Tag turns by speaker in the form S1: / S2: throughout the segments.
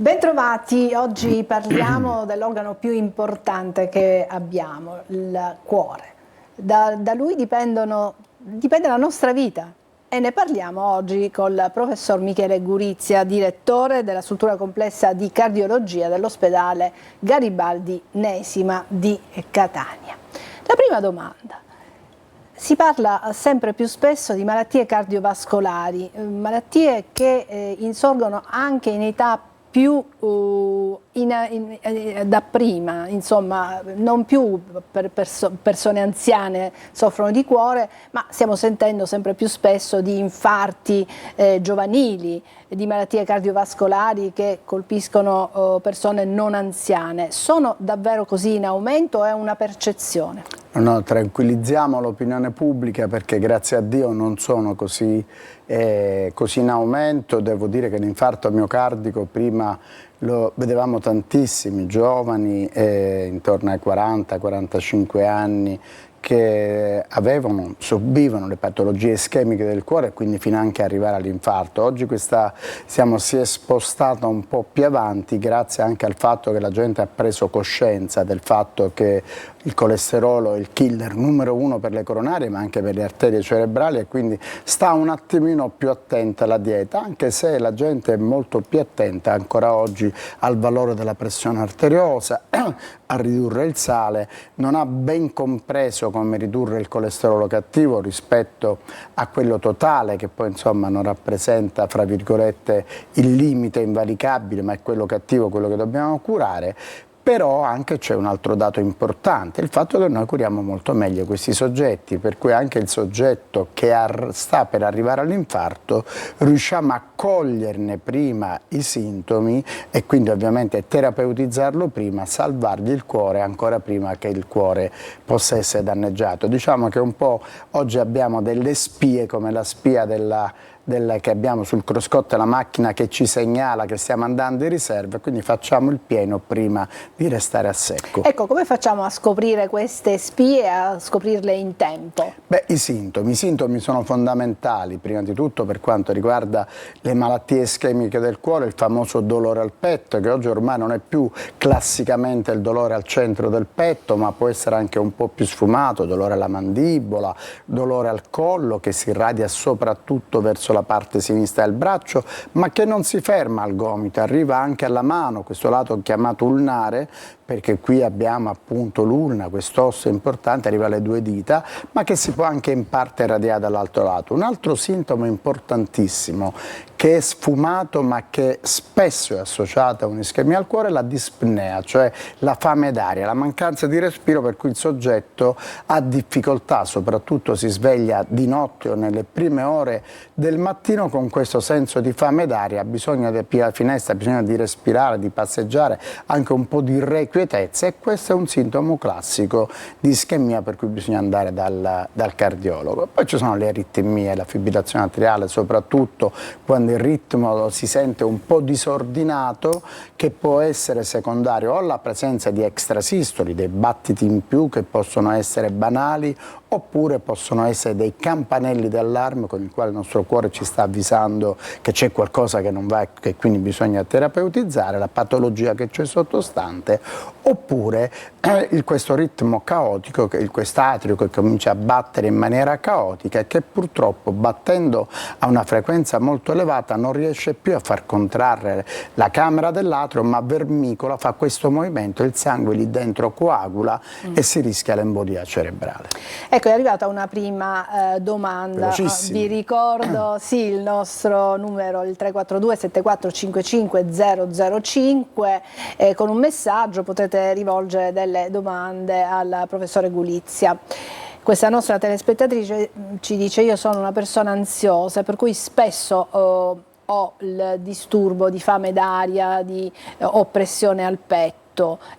S1: Bentrovati, oggi parliamo dell'organo più importante che abbiamo, il cuore. Da lui dipende la nostra vita e ne parliamo oggi col professor Michele Gurizia, direttore della struttura complessa di cardiologia dell'ospedale Garibaldi Nesima di Catania. La prima domanda. Si parla sempre più spesso di malattie cardiovascolari, malattie che insorgono anche in età più da prima, insomma, non più per persone anziane soffrono di cuore, ma stiamo sentendo sempre più spesso di infarti giovanili, di malattie cardiovascolari che colpiscono persone non anziane. Sono davvero così in aumento o è una percezione?
S2: No, tranquillizziamo l'opinione pubblica perché grazie a Dio non sono così in aumento. Devo dire che l'infarto miocardico prima lo vedevamo tantissimi giovani intorno ai 40-45 anni che subivano le patologie ischemiche del cuore e quindi fino anche a arrivare all'infarto. Oggi si è spostata un po' più avanti grazie anche al fatto che la gente ha preso coscienza del fatto che il colesterolo è il killer numero uno per le coronarie ma anche per le arterie cerebrali e quindi sta un attimino più attenta alla dieta, anche se la gente è molto più attenta ancora oggi al valore della pressione arteriosa, a ridurre il sale, non ha ben compreso come ridurre il colesterolo cattivo rispetto a quello totale che poi insomma non rappresenta fra virgolette il limite invalicabile ma è quello cattivo quello che dobbiamo curare. Però anche c'è un altro dato importante, il fatto che noi curiamo molto meglio questi soggetti, per cui anche il soggetto che sta per arrivare all'infarto riusciamo a coglierne prima i sintomi e quindi ovviamente terapeutizzarlo prima, salvargli il cuore ancora prima che il cuore possa essere danneggiato. Diciamo che un po' oggi abbiamo delle spie come la spia che abbiamo sul cruscotto, la macchina che ci segnala che stiamo andando in riserva, quindi facciamo il pieno prima di restare a secco.
S1: Ecco, come facciamo a scoprire queste spie, a scoprirle in tempo?
S2: Beh, i sintomi sono fondamentali, prima di tutto per quanto riguarda le malattie ischemiche del cuore, il famoso dolore al petto, che oggi ormai non è più classicamente il dolore al centro del petto, ma può essere anche un po' più sfumato, dolore alla mandibola, dolore al collo, che si irradia soprattutto verso la parte sinistra del braccio, ma che non si ferma al gomito, arriva anche alla mano, questo lato chiamato ulnare, perché qui abbiamo appunto l'ulna, quest'osso importante, arriva alle due dita, ma che si può anche in parte irradiare dall'altro lato. Un altro sintomo importantissimo che è sfumato ma che spesso è associato a un'ischemia al cuore è la dispnea, cioè la fame d'aria, la mancanza di respiro per cui il soggetto ha difficoltà, soprattutto si sveglia di notte o nelle prime ore del mattino con questo senso di fame d'aria, ha bisogno di aprire la finestra, ha bisogno di respirare, di passeggiare, anche un po' di irrequietezza e questo è un sintomo classico di ischemia per cui bisogna andare dal cardiologo. Poi ci sono le aritmie, la fibrillazione atriale, soprattutto quando il ritmo si sente un po' disordinato, che può essere secondario o alla presenza di extrasistoli, dei battiti in più che possono essere banali oppure possono essere dei campanelli d'allarme con il quale il nostro cuore ci sta avvisando che c'è qualcosa che non va e che quindi bisogna terapeutizzare, la patologia che c'è sottostante, oppure questo ritmo caotico, quest'atrio che comincia a battere in maniera caotica e che purtroppo battendo a una frequenza molto elevata non riesce più a far contrarre la camera dell'atrio ma vermicola, fa questo movimento, il sangue lì dentro coagula e si rischia l'embolia cerebrale.
S1: Ecco, è arrivata una prima domanda, vi ricordo sì, il nostro numero, il 342 7455 005, con un messaggio potete rivolgere delle domande al professore Gurizia. Questa nostra telespettatrice ci dice: io sono una persona ansiosa per cui spesso ho il disturbo di fame d'aria, di oppressione al petto.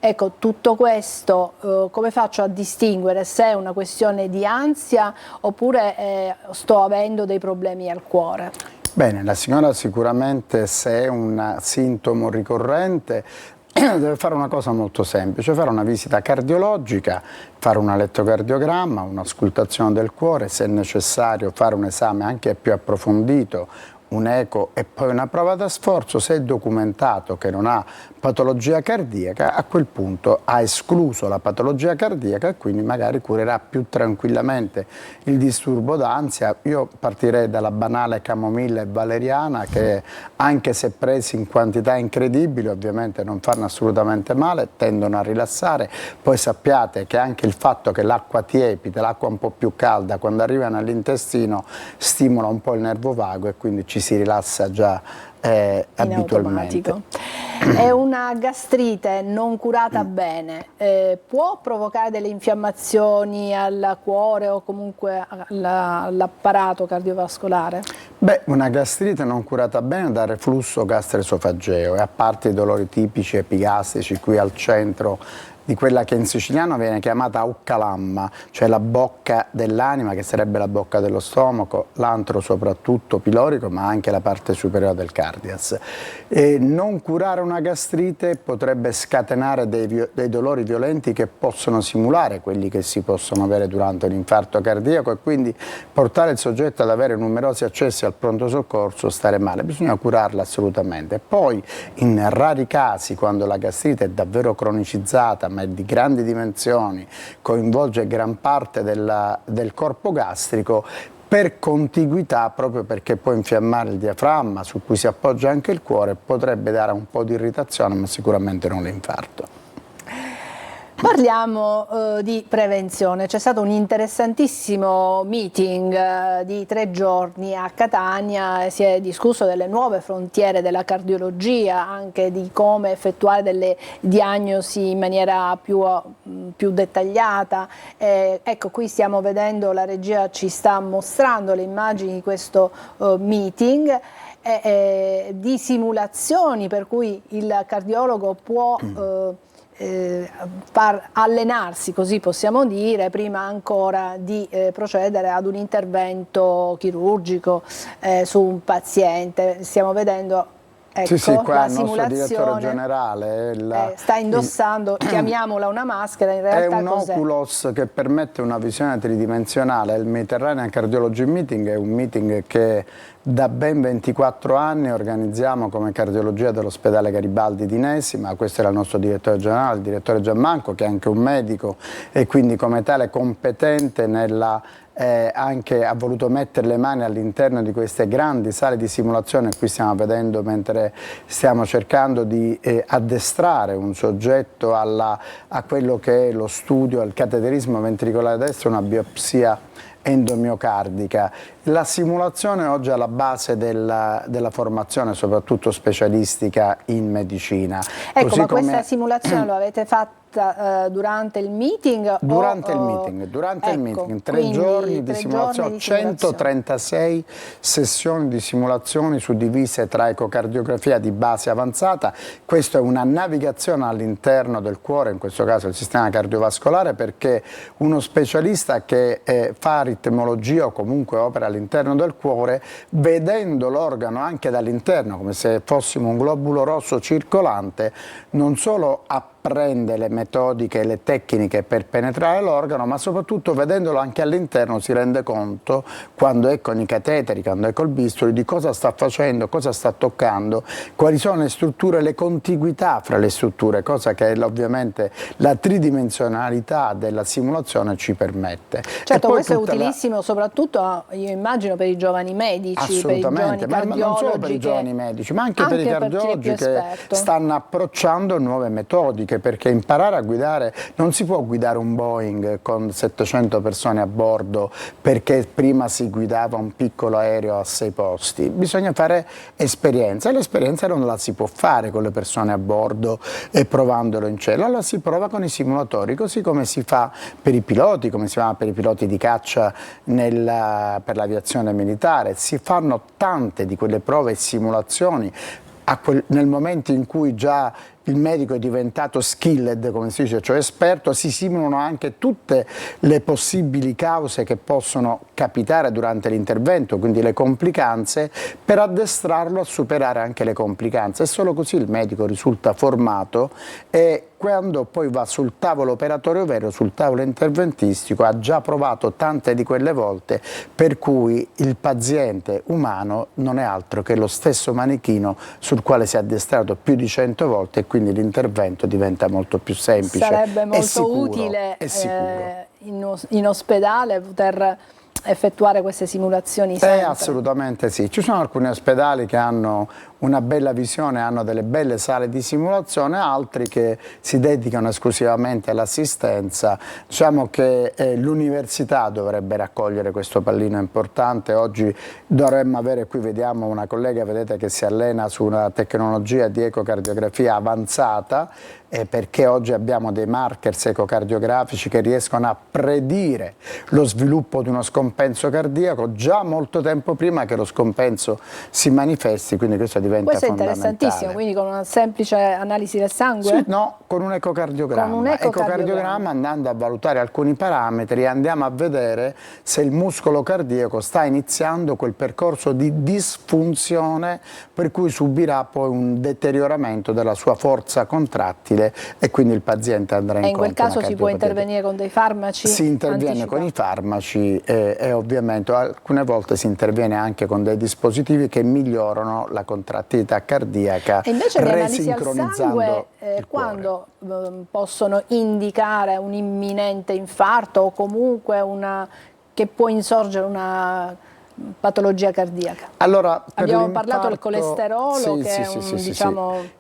S1: Ecco, tutto questo come faccio a distinguere se è una questione di ansia oppure sto avendo dei problemi al cuore?
S2: Bene, la signora sicuramente, se è un sintomo ricorrente, deve fare una cosa molto semplice, fare una visita cardiologica, fare un elettrocardiogramma, un'auscultazione del cuore, se è necessario fare un esame anche più approfondito, un eco e poi una prova da sforzo, se è documentato che non ha patologia cardiaca, a quel punto ha escluso la patologia cardiaca e quindi magari curerà più tranquillamente il disturbo d'ansia. Io partirei dalla banale camomilla e valeriana che, anche se presi in quantità incredibili, ovviamente non fanno assolutamente male, tendono a rilassare. Poi sappiate che anche il fatto che l'acqua tiepida, l'acqua un po' più calda, quando arriva nell'intestino stimola un po' il nervo vago e quindi ci si rilassa già abitualmente.
S1: È una gastrite non curata bene, può provocare delle infiammazioni al cuore o comunque all'apparato cardiovascolare?
S2: Beh, una gastrite non curata bene dà reflusso gastroesofageo e, a parte i dolori tipici epigastrici qui al centro di quella che in siciliano viene chiamata uccalamma, cioè la bocca dell'anima, che sarebbe la bocca dello stomaco, l'antro soprattutto pilorico, ma anche la parte superiore del cardias. E non curare una gastrite potrebbe scatenare dei dolori violenti che possono simulare quelli che si possono avere durante un infarto cardiaco e quindi portare il soggetto ad avere numerosi accessi al pronto soccorso, stare male. Bisogna curarla assolutamente. Poi, in rari casi, quando la gastrite è davvero cronicizzata, ma è di grandi dimensioni, coinvolge gran parte del corpo gastrico, per contiguità, proprio perché può infiammare il diaframma su cui si appoggia anche il cuore, potrebbe dare un po' di irritazione, ma sicuramente non l'infarto.
S1: Parliamo di prevenzione. C'è stato un interessantissimo meeting di 3 giorni a Catania e si è discusso delle nuove frontiere della cardiologia, anche di come effettuare delle diagnosi in maniera più dettagliata. Ecco, qui stiamo vedendo, la regia ci sta mostrando le immagini di questo meeting. Di simulazioni per cui il cardiologo può allenarsi, così possiamo dire, prima ancora di procedere ad un intervento chirurgico su un paziente. Stiamo vedendo, ecco,
S2: sì, qua
S1: la
S2: il nostro direttore
S1: simulazione
S2: generale
S1: sta indossando, chiamiamola una maschera, in realtà
S2: è un oculos che permette una visione tridimensionale. Il Mediterranean Cardiology Meeting è un meeting che da ben 24 anni organizziamo come cardiologia dell'ospedale Garibaldi di Nesi, ma questo era il nostro direttore generale, il direttore Giammanco, che è anche un medico e quindi come tale competente nella anche ha voluto mettere le mani all'interno di queste grandi sale di simulazione. Qui stiamo vedendo, mentre stiamo cercando di addestrare un soggetto a quello che è lo studio, al cateterismo ventricolare destro, una biopsia endomiocardica. La simulazione oggi è alla base della formazione, soprattutto specialistica in medicina.
S1: Ecco, così ma questa simulazione lo avete fatta durante il meeting?
S2: Durante il meeting, 3 giorni di simulazione, 136 sessioni di simulazioni suddivise tra ecocardiografia di base avanzata. Questa è una navigazione all'interno del cuore, in questo caso il sistema cardiovascolare, perché uno specialista che fa aritmologia o comunque opera all'interno del cuore, vedendo l'organo anche dall'interno, come se fossimo un globulo rosso circolante, non solo apprende le metodiche e le tecniche per penetrare l'organo, ma soprattutto vedendolo anche all'interno si rende conto, quando è con i cateteri, quando è col bisturi, di cosa sta facendo, cosa sta toccando, quali sono le strutture, le contiguità fra le strutture, cosa che ovviamente la tridimensionalità della simulazione ci permette.
S1: Certo, questo è utilissimo soprattutto, io immagino, per i giovani medici, per i giovani cardiologi,
S2: ma non solo per i giovani medici, ma anche per i cardiologi che stanno approcciando nuove metodiche, perché imparare a guidare, non si può guidare un Boeing con 700 persone a bordo perché prima si guidava un piccolo aereo a 6 posti, bisogna fare esperienza, e l'esperienza non la si può fare con le persone a bordo e provandolo in cielo, la si prova con i simulatori, così come si fa per i piloti, come si fa per i piloti di caccia per l'aviazione militare. Si fanno tante di quelle prove e simulazioni nel momento in cui già il medico è diventato skilled, come si dice, cioè esperto, si simulano anche tutte le possibili cause che possono capitare durante l'intervento, quindi le complicanze, per addestrarlo a superare anche le complicanze, e solo così il medico risulta formato, e quando poi va sul tavolo operatorio vero, sul tavolo interventistico, ha già provato tante di quelle volte, per cui il paziente umano non è altro che lo stesso manichino sul quale si è addestrato più di 100 volte, e quindi l'intervento diventa molto più semplice.
S1: Sarebbe molto
S2: sicuro,
S1: utile in ospedale poter effettuare queste simulazioni sempre.
S2: Assolutamente sì, ci sono alcuni ospedali che hanno una bella visione, hanno delle belle sale di simulazione, altri che si dedicano esclusivamente all'assistenza. Diciamo che l'università dovrebbe raccogliere questo pallino importante. Oggi dovremmo avere, qui vediamo una collega, vedete, che si allena su una tecnologia di ecocardiografia avanzata, perché oggi abbiamo dei markers ecocardiografici che riescono a predire lo sviluppo di uno scompenso cardiaco già molto tempo prima che lo scompenso si manifesti, quindi questo diventa
S1: fondamentale. Questo è
S2: interessantissimo,
S1: quindi con una semplice analisi del sangue?
S2: Sì, no, con un ecocardiogramma.
S1: Con un
S2: ecocardiogramma, andando a valutare alcuni parametri, andiamo a vedere se il muscolo cardiaco sta iniziando quel percorso di disfunzione per cui subirà poi un deterioramento della sua forza contrattile, e quindi il paziente andrà incontro.
S1: E in quel caso si può intervenire con dei farmaci?
S2: Si interviene con i farmaci, e ovviamente alcune volte si interviene anche con dei dispositivi che migliorano la contrattività cardiaca.
S1: E invece le analisi al sangue quando possono indicare un imminente infarto, o comunque che può insorgere una patologia cardiaca?
S2: Allora,
S1: abbiamo parlato del colesterolo, che è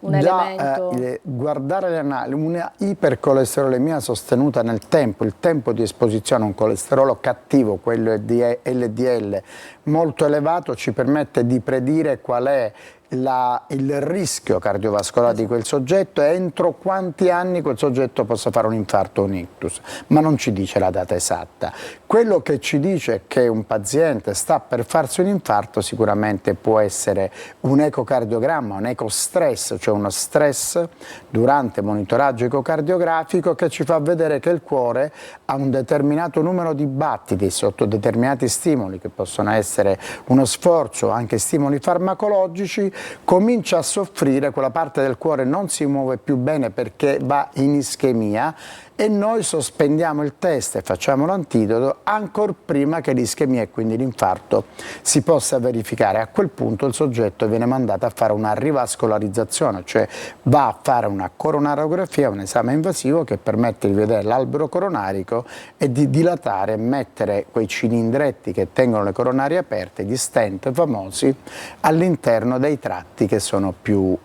S1: un elemento.
S2: Guardare una ipercolesterolemia sostenuta nel tempo, il tempo di esposizione a un colesterolo cattivo, quello LDL, molto elevato, ci permette di predire qual è il rischio cardiovascolare di quel soggetto, e entro quanti anni quel soggetto possa fare un infarto o un ictus, ma non ci dice la data esatta. Quello che ci dice che un paziente sta per farsi un infarto sicuramente può essere un ecocardiogramma, un ecostress, cioè uno stress durante monitoraggio ecocardiografico che ci fa vedere che il cuore ha un determinato numero di battiti sotto determinati stimoli, che possono essere uno sforzo, anche stimoli farmacologici, comincia a soffrire, quella parte del cuore non si muove più bene perché va in ischemia, e noi sospendiamo il test e facciamo l'antidoto ancora prima che l'ischemia e quindi l'infarto si possa verificare. A quel punto il soggetto viene mandato a fare una rivascolarizzazione, cioè va a fare una coronarografia, un esame invasivo che permette di vedere l'albero coronarico e di dilatare e mettere quei cilindretti che tengono le coronarie aperte, gli stent famosi, all'interno dei tratti che sono più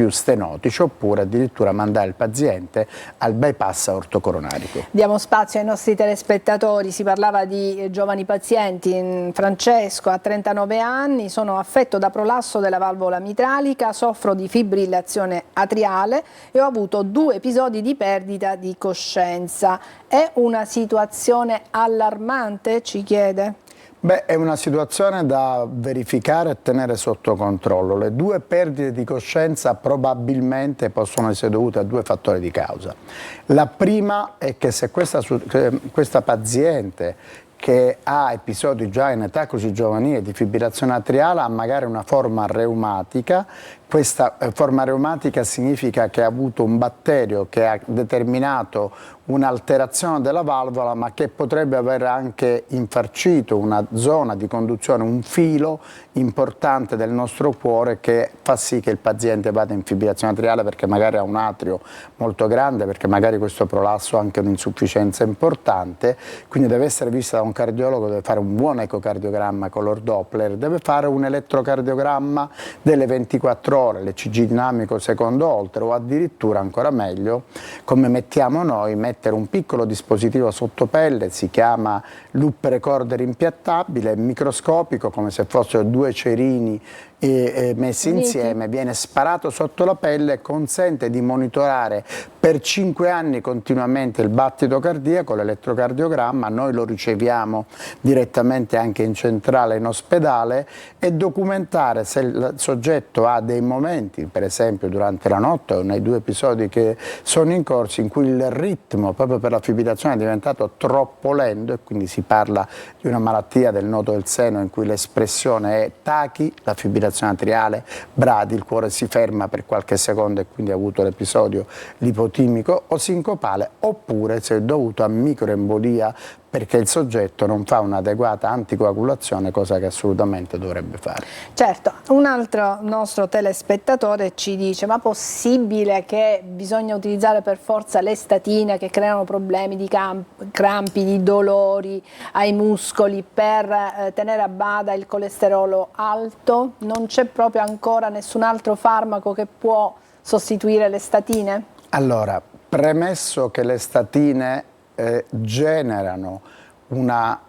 S2: stenotici, oppure addirittura mandare il paziente al bypass ortocoronarico.
S1: Diamo spazio ai nostri telespettatori. Si parlava di giovani pazienti. Francesco ha 39 anni, sono affetto da prolasso della valvola mitralica, soffro di fibrillazione atriale e ho avuto 2 episodi di perdita di coscienza. È una situazione allarmante, ci chiede?
S2: Beh, è una situazione da verificare e tenere sotto controllo. Le 2 perdite di coscienza probabilmente possono essere dovute a 2 fattori di causa. La prima è che se questa paziente, che ha episodi già in età così giovanile di fibrillazione atriale, ha magari una forma reumatica. Questa forma reumatica significa che ha avuto un batterio che ha determinato un'alterazione della valvola, ma che potrebbe aver anche infarcito una zona di conduzione, un filo importante del nostro cuore, che fa sì che il paziente vada in fibrillazione atriale, perché magari ha un atrio molto grande, perché magari questo prolasso ha anche un'insufficienza importante. Quindi deve essere vista da un cardiologo, deve fare un buon ecocardiogramma color Doppler, deve fare un elettrocardiogramma delle 24 ore, l'ECG dinamico secondo Holter, o addirittura, ancora meglio, come mettiamo noi, mettere un piccolo dispositivo sotto pelle, si chiama loop recorder impiattabile, microscopico, come se fossero 2 cerini messi insieme, viene sparato sotto la pelle, consente di monitorare per 5 anni continuamente il battito cardiaco, l'elettrocardiogramma, noi lo riceviamo direttamente anche in centrale, in ospedale, e documentare se il soggetto ha dei momenti, per esempio durante la notte o nei 2 episodi che sono in corso, in cui il ritmo proprio per la fibrillazione è diventato troppo lento, e quindi si parla di una malattia del nodo del seno in cui l'espressione è tachi, la fibrillazione atriale, bradi, il cuore si ferma per qualche secondo e quindi ha avuto l'episodio lipotimico o sincopale, oppure se è dovuto a microembolia perché il soggetto non fa un'adeguata anticoagulazione, cosa che assolutamente dovrebbe fare.
S1: Certo, un altro nostro telespettatore ci dice: ma possibile che bisogna utilizzare per forza le statine che creano problemi di crampi, di dolori ai muscoli per tenere a bada il colesterolo alto? Non c'è proprio ancora nessun altro farmaco che può sostituire le statine?
S2: Allora, premesso che le statine generano una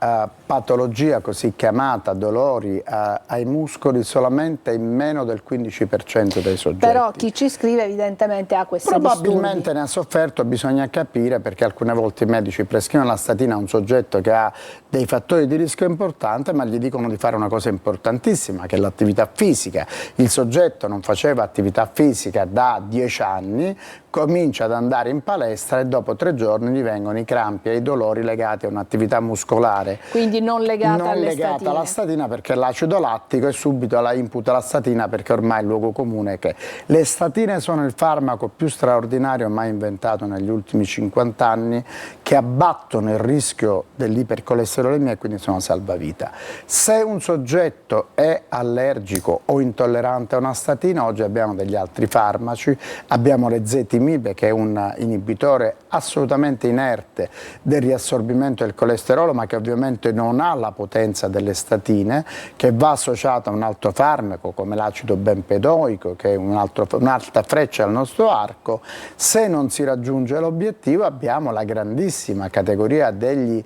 S2: patologia così chiamata dolori ai muscoli solamente in meno del 15% dei soggetti.
S1: Però chi ci scrive evidentemente ha questi
S2: probabilmente
S1: disturbi.
S2: Ne ha sofferto, bisogna capire, perché alcune volte i medici prescrivono la statina a un soggetto che ha dei fattori di rischio importanti, ma gli dicono di fare una cosa importantissima, che è l'attività fisica. Il soggetto non faceva attività fisica da 10 anni, comincia ad andare in palestra e dopo 3 giorni gli vengono i crampi e i dolori legati a un'attività muscolare.
S1: Quindi non legata
S2: alla statina, perché l'acido lattico, e subito la imputa la statina, perché ormai il luogo comune è che le statine sono il farmaco più straordinario mai inventato negli ultimi 50 anni, che abbattono il rischio dell'ipercolesterolemia e quindi sono salvavita. Se un soggetto è allergico o intollerante a una statina, oggi abbiamo degli altri farmaci, abbiamo l'ezetimibe, che è un inibitore assolutamente inerte del riassorbimento del colesterolo, ma che ovviamente non ha la potenza delle statine, che va associata a un altro farmaco come l'acido benpedoico, che è un'altra freccia al nostro arco. Se non si raggiunge l'obiettivo, abbiamo la grandissima categoria dei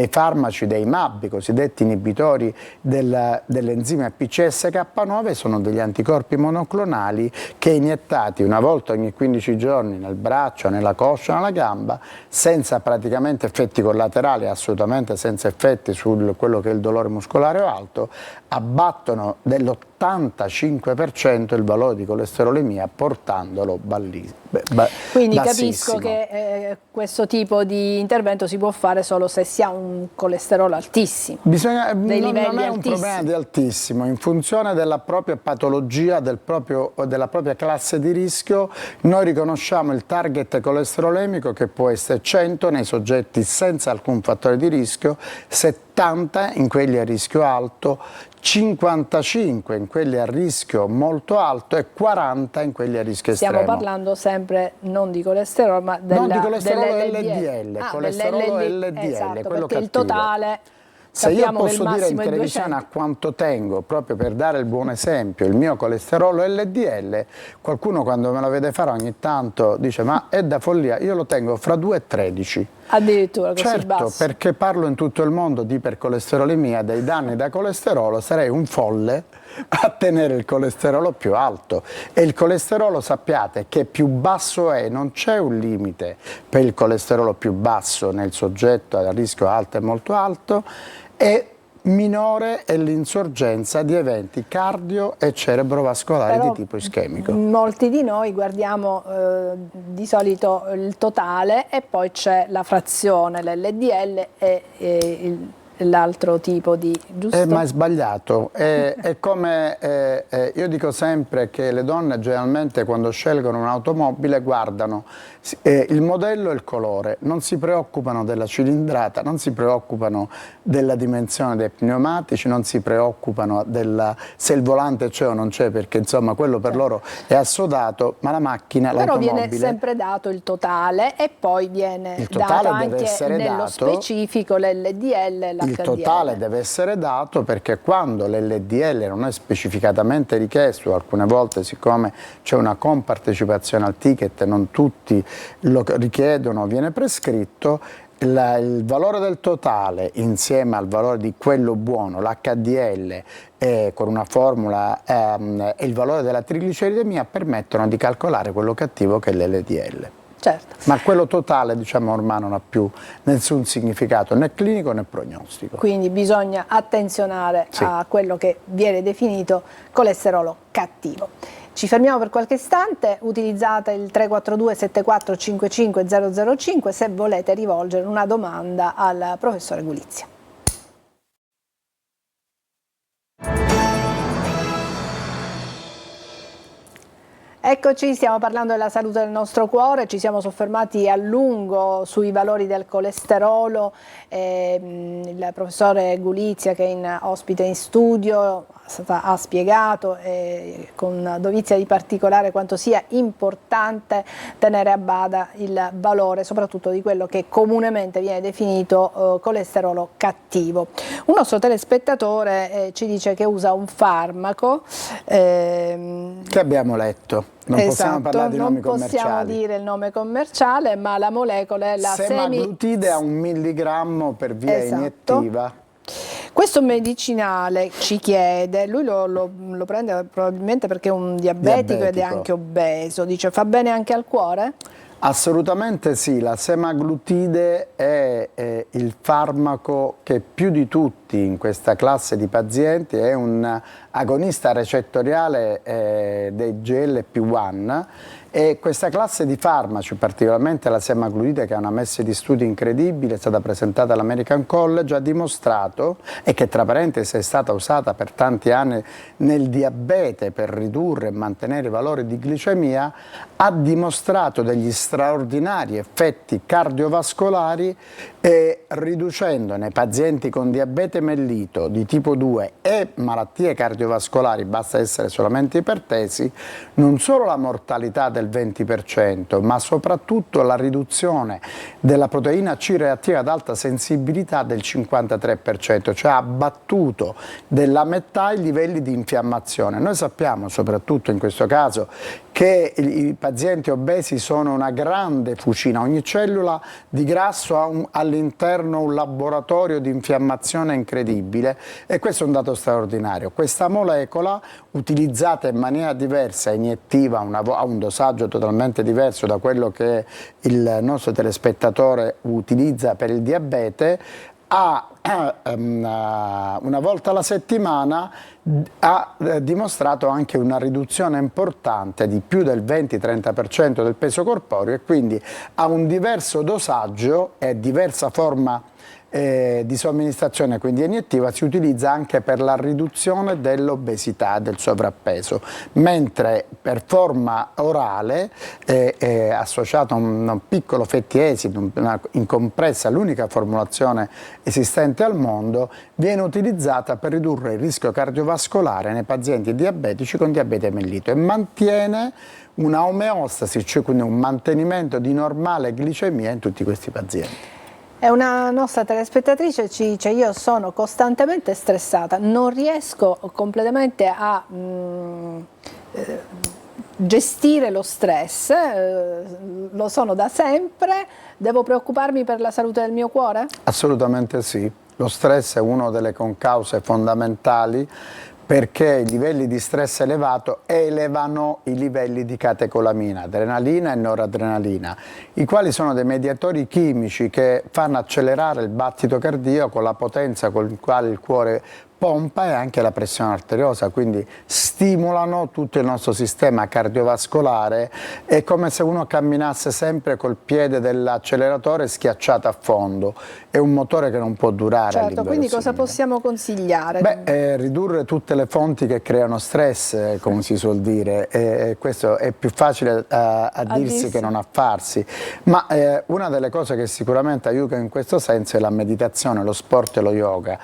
S2: farmaci, dei MAB, cosiddetti inibitori dell'enzima PCSK9, sono degli anticorpi monoclonali che iniettati una volta ogni 15 giorni nel braccio, nella coscia, nella gamba, senza praticamente effetti collaterali, assolutamente senza effetti su quello che è il dolore muscolare o alto, abbattono dell'85% il valore di colesterolemia, portandolo
S1: Quindi
S2: bassissimo.
S1: Capisco che questo tipo di intervento si può fare solo se si ha un colesterolo altissimo.
S2: Non è un problema di altissimo, in funzione della propria patologia, della propria classe di rischio, noi riconosciamo il target colesterolemico, che può essere 100 nei soggetti senza alcun fattore di rischio, 70 in quelli a rischio alto, 55 in quelli a rischio molto alto e 40 in quelli a rischio estremo.
S1: Stiamo parlando sempre non di colesterolo, ma
S2: LDL, colesterolo LDL,
S1: esatto,
S2: quello
S1: perché
S2: cattivo.
S1: il totale...
S2: Se io posso dire in televisione a quanto tengo, proprio per dare il buon esempio, il mio colesterolo LDL, qualcuno quando me lo vede fare ogni tanto dice: ma è da follia, io lo tengo fra 2 e 13.
S1: Addirittura così
S2: certo,
S1: basso.
S2: Perché parlo in tutto il mondo di ipercolesterolemia, dei danni da colesterolo, sarei un folle a tenere il colesterolo più alto. E il colesterolo, sappiate che più basso è, non c'è un limite per il colesterolo più basso nel soggetto a rischio alto e molto alto, e minore è l'insorgenza di eventi cardio e cerebrovascolari di tipo ischemico.
S1: Molti di noi guardiamo di solito il totale e poi c'è la frazione, l'LDL e l'altro tipo di... giusto?
S2: Ma è sbagliato, è come io dico sempre che le donne generalmente quando scelgono un'automobile guardano il modello e il colore, non si preoccupano della cilindrata, non si preoccupano della dimensione dei pneumatici, non si preoccupano se il volante c'è o non c'è, perché insomma quello per loro è assodato, ma la macchina, l'automobile...
S1: Però viene sempre dato il totale e poi viene dato anche nello specifico l'LDL e l'HDL.
S2: Il totale deve essere dato, perché quando l'LDL non è specificatamente richiesto, alcune volte siccome c'è una compartecipazione al ticket non tutti lo richiedono, viene prescritto, il valore del totale insieme al valore di quello buono, l'HDL, con una formula e il valore della trigliceridemia permettono di calcolare quello cattivo che è l'LDL.
S1: Certo.
S2: Ma quello totale, diciamo, ormai non ha più nessun significato né clinico né prognostico.
S1: Quindi bisogna attenzionare a quello che viene definito colesterolo cattivo. Ci fermiamo per qualche istante, utilizzate il 342 74 55 005 se volete rivolgere una domanda al professore Gulizia. Eccoci, stiamo parlando della salute del nostro cuore, ci siamo soffermati a lungo sui valori del colesterolo, il professore Gulizia che è ospite in studio ha spiegato con dovizia di particolare quanto sia importante tenere a bada il valore soprattutto di quello che comunemente viene definito colesterolo cattivo. Un nostro telespettatore ci dice che usa un farmaco
S2: che abbiamo letto. Non possiamo parlare di nomi commerciali.
S1: Non possiamo dire il nome commerciale, ma la molecola è la
S2: semaglutide a 1 milligrammo per via iniettiva.
S1: Questo medicinale ci chiede, lui lo prende probabilmente perché è un diabetico ed è anche obeso, dice fa bene anche al cuore?
S2: Assolutamente sì, la semaglutide è il farmaco che più di tutti in questa classe di pazienti è un agonista recettoriale dei GLP-1 e questa classe di farmaci, particolarmente la semaglutide che ha una messe di studio incredibile, è stata presentata all'American College, ha dimostrato, e che tra parentesi è stata usata per tanti anni nel diabete per ridurre e mantenere i valori di glicemia, ha dimostrato degli straordinari effetti cardiovascolari riducendo nei pazienti con diabete mellito di tipo 2 e malattie cardiovascolari, basta essere solamente ipertesi, non solo la mortalità del 20%, ma soprattutto la riduzione della proteina C reattiva ad alta sensibilità del 53%, cioè ha abbattuto della metà i livelli di infiammazione. Noi sappiamo, soprattutto in questo caso, che i pazienti obesi sono una grande fucina, ogni cellula di grasso ha all'interno un laboratorio di infiammazione incredibile e questo è un dato straordinario. Questa molecola, utilizzata in maniera diversa, iniettiva, ha un dosaggio totalmente diverso da quello che il nostro telespettatore utilizza per il diabete, una volta alla settimana ha dimostrato anche una riduzione importante di più del 20-30% del peso corporeo e quindi ha un diverso dosaggio e diversa forma di somministrazione, quindi iniettiva, si utilizza anche per la riduzione dell'obesità, del sovrappeso, mentre per forma orale è associato a un piccolo fatty acid, una incompressa, l'unica formulazione esistente al mondo, viene utilizzata per ridurre il rischio cardiovascolare nei pazienti diabetici con diabete mellito e mantiene una omeostasi, cioè quindi un mantenimento di normale glicemia in tutti questi pazienti.
S1: È una nostra telespettatrice, ci dice io sono costantemente stressata, non riesco completamente a gestire lo stress, lo sono da sempre, devo preoccuparmi per la salute del mio cuore?
S2: Assolutamente sì, lo stress è una delle concause fondamentali perché i livelli di stress elevato elevano i livelli di catecolamina, adrenalina e noradrenalina, i quali sono dei mediatori chimici che fanno accelerare il battito cardiaco, la potenza con la quale il cuore pompa e anche la pressione arteriosa, quindi stimolano tutto il nostro sistema cardiovascolare. È come se uno camminasse sempre col piede dell'acceleratore schiacciato a fondo, è un motore che non può durare.
S1: Certo, quindi cosa possiamo consigliare?
S2: Beh, ridurre tutte le fonti che creano stress, come si suol dire, questo è più facile a dirsi che non a farsi, ma una delle cose che sicuramente aiuta in questo senso è la meditazione, lo sport e lo yoga.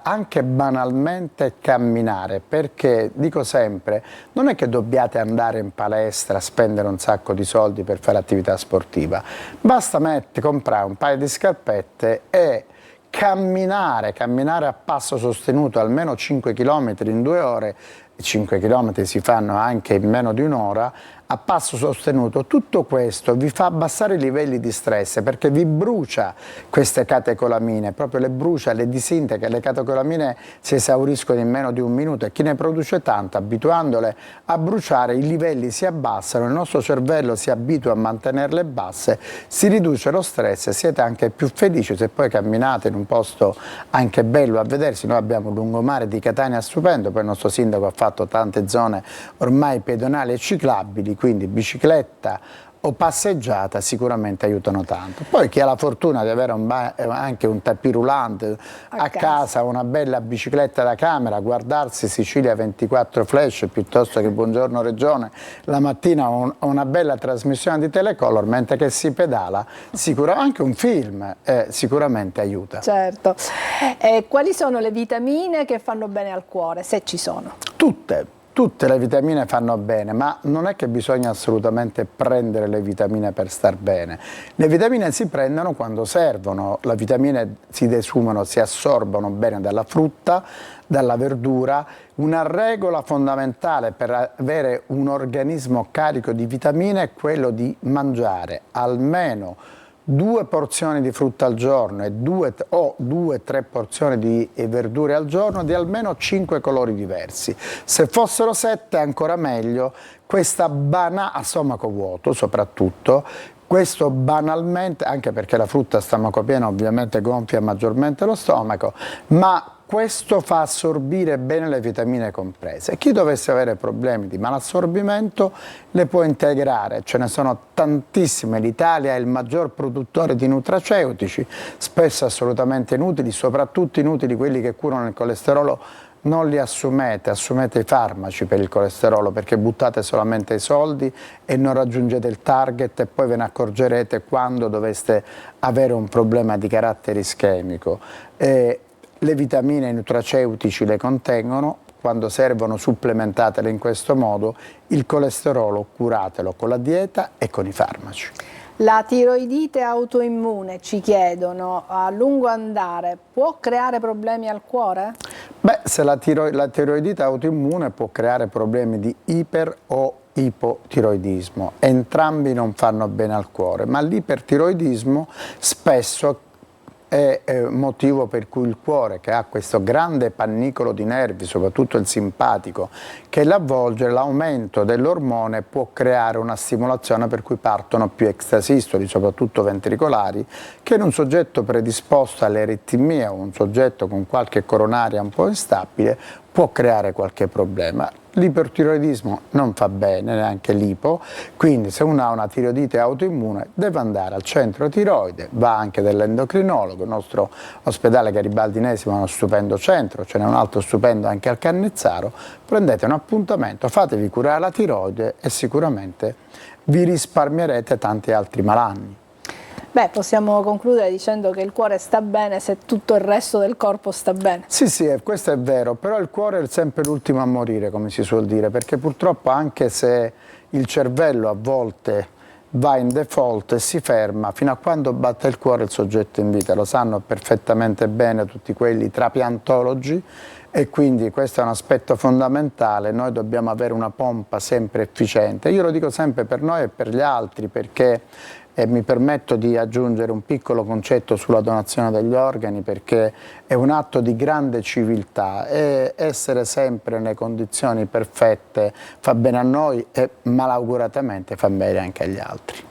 S2: Anche banalmente camminare, perché dico sempre non è che dobbiate andare in palestra a spendere un sacco di soldi per fare attività sportiva, basta comprare un paio di scarpette e camminare a passo sostenuto almeno 5 km in 2 ore 5 km si fanno anche in meno di un'ora, a passo sostenuto. Tutto questo vi fa abbassare i livelli di stress perché vi brucia queste catecolamine, proprio le brucia, le disintegra. Le catecolamine si esauriscono in meno di un minuto e chi ne produce tanta, abituandole a bruciare, i livelli si abbassano, il nostro cervello si abitua a mantenerle basse, si riduce lo stress e siete anche più felici se poi camminate in un posto anche bello a vedersi. Noi abbiamo un lungomare di Catania stupendo, poi il nostro sindaco ha fatto tante zone ormai pedonali e ciclabili, quindi bicicletta o passeggiata sicuramente aiutano tanto. Poi chi ha la fortuna di avere anche un tapis roulant a casa, una bella bicicletta da camera, guardarsi Sicilia 24 Flash piuttosto che Buongiorno Regione la mattina, una bella trasmissione di Telecolor mentre che si pedala, anche un film sicuramente aiuta.
S1: Certo. Quali sono le vitamine che fanno bene al cuore, se ci sono?
S2: Tutte le vitamine fanno bene, ma non è che bisogna assolutamente prendere le vitamine per star bene. Le vitamine si prendono quando servono, le vitamine si desumano, si assorbono bene dalla frutta, dalla verdura. Una regola fondamentale per avere un organismo carico di vitamine è quello di mangiare almeno 2 porzioni di frutta al giorno e 2-3 porzioni di verdure al giorno di almeno 5 colori diversi. Se fossero 7 ancora meglio. Questa a stomaco vuoto soprattutto, questo banalmente, anche perché la frutta a stomaco pieno ovviamente gonfia maggiormente lo stomaco, ma questo fa assorbire bene le vitamine comprese. Chi dovesse avere problemi di malassorbimento le può integrare, ce ne sono tantissime. L'Italia è il maggior produttore di nutraceutici, spesso assolutamente inutili, soprattutto inutili quelli che curano il colesterolo. Non li assumete, assumete i farmaci per il colesterolo perché buttate solamente i soldi e non raggiungete il target e poi ve ne accorgerete quando doveste avere un problema di carattere ischemico. Le vitamine e i nutraceutici le contengono, quando servono supplementatele in questo modo, il colesterolo curatelo con la dieta e con i farmaci.
S1: La tiroidite autoimmune, ci chiedono, a lungo andare può creare problemi al cuore?
S2: Beh, se la tiroidite autoimmune può creare problemi di iper o ipotiroidismo, entrambi non fanno bene al cuore, ma l'ipertiroidismo spesso è motivo per cui il cuore, che ha questo grande pannicolo di nervi, soprattutto il simpatico, che l'avvolge, l'aumento dell'ormone può creare una stimolazione per cui partono più extrasistoli, soprattutto ventricolari, che in un soggetto predisposto all'aritmia o un soggetto con qualche coronaria un po' instabile può creare qualche problema. L'ipertiroidismo non fa bene, neanche l'ipo, quindi se uno ha una tiroidite autoimmune deve andare al centro tiroide, va anche dall'endocrinologo. Il nostro ospedale Garibaldinesimo è uno stupendo centro, ce n'è un altro stupendo anche al Cannizzaro. Prendete un appuntamento, fatevi curare la tiroide e sicuramente vi risparmierete tanti altri malanni.
S1: Beh, possiamo concludere dicendo che il cuore sta bene se tutto il resto del corpo sta bene.
S2: Sì, questo è vero, però il cuore è sempre l'ultimo a morire, come si suol dire, perché purtroppo anche se il cervello a volte va in default e si ferma, fino a quando batte il cuore il soggetto in vita, lo sanno perfettamente bene tutti quelli trapiantologi, e quindi questo è un aspetto fondamentale. Noi dobbiamo avere una pompa sempre efficiente. Io lo dico sempre per noi e per gli altri, perché mi permetto di aggiungere un piccolo concetto sulla donazione degli organi, perché è un atto di grande civiltà e essere sempre nelle condizioni perfette fa bene a noi e malauguratamente fa bene anche agli altri.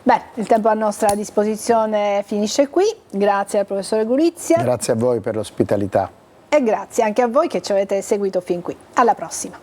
S1: Beh, il tempo a nostra disposizione finisce qui. Grazie al professore Gulizia.
S2: Grazie a voi per l'ospitalità.
S1: E grazie anche a voi che ci avete seguito fin qui. Alla prossima.